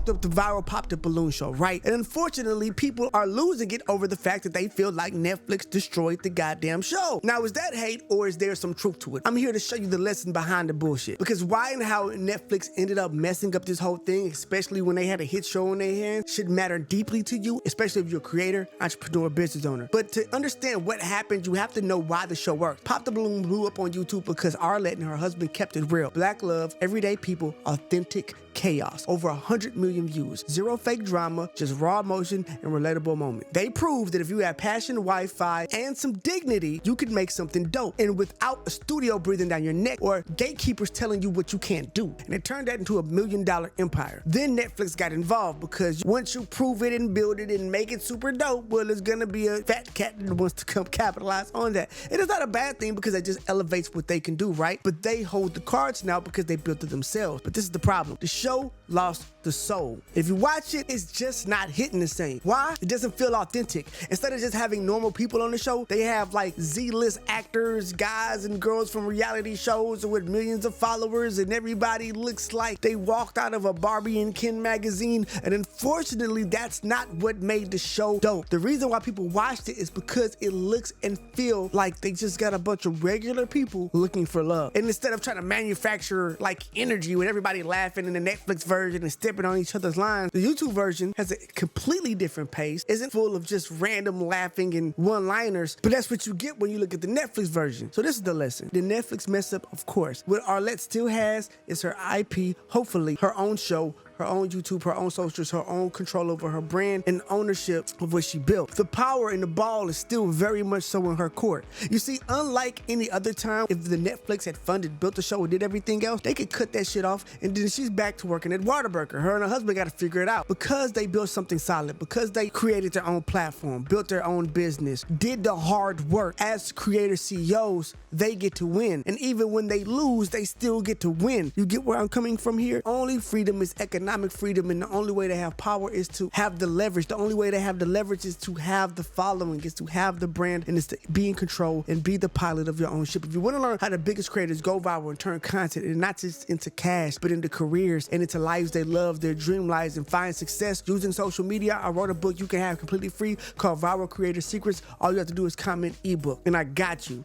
popped up the viral Pop the Balloon show, right? And unfortunately, people are losing it over the fact that they feel like Netflix destroyed the goddamn show. Now, is that hate or is there some truth to it? I'm here to show you the lesson behind the bullshit. Because why and how Netflix ended up messing up this whole thing, especially when they had a hit show in their hands, should matter deeply to you, especially if you're a creator, entrepreneur, business owner. But to understand what happened, you have to know why the show worked. Pop the Balloon blew up on YouTube because Arlette and her husband kept it real. Black love, everyday people, authentic chaos. Over 100 million views. Zero fake drama, just raw emotion and relatable moment. They proved that if you have passion, Wi-Fi, and some dignity, you can make something dope. And without a studio breathing down your neck or gatekeepers telling you what you can't do. And it turned that into $1 million empire. Then Netflix got involved because once you prove it and build it and make it super dope, well, there's gonna be a fat cat that wants to come capitalize on that. It is not a bad thing because it just elevates what they can do, right? But they hold the cards now because they built it themselves. But this is the problem. The show lost the soul. If you watch it, it's just not hitting the same. Why? It doesn't feel authentic. Instead of just having normal people on the show, they have like Z-list actors, guys and girls from reality shows with millions of followers, and everybody looks like they walked out of a Barbie and Ken magazine. And unfortunately, that's not what made the show dope. The reason why people watched it is because it looks and feels like they just got a bunch of regular people looking for love. And instead of trying to manufacture like energy with everybody laughing in the Netflix version and stepping on each other's lines, the YouTube version has a completely different pace, isn't full of just random laughing and one-liners, but that's what you get when you look at the Netflix version. So this is the lesson. The Netflix mess up, of course. What Arlette still has is her IP, hopefully her own show, her own YouTube, her own socials, her own control over her brand and ownership of what she built. The power and the ball is still very much so in her court. You see, unlike any other time, if the Netflix had funded, built the show, and did everything else, they could cut that shit off and then she's back to working at Whataburger. Her and her husband got to figure it out because they built something solid, because they created their own platform, built their own business, did the hard work. As creator CEOs, they get to win. And even when they lose, they still get to win. You get where I'm coming from here? Only freedom is economic freedom, and the only way to have power is to have the leverage. The only way to have the leverage is to have the following, is to have the brand, and it's to be in control and be the pilot of your own ship. If you want to learn how the biggest creators go viral and turn content, and not just into cash, but into careers and into lives they love, their dream lives, and find success using social media, I wrote a book you can have completely free called Viral Creator Secrets. All you have to do is comment ebook, and I got you.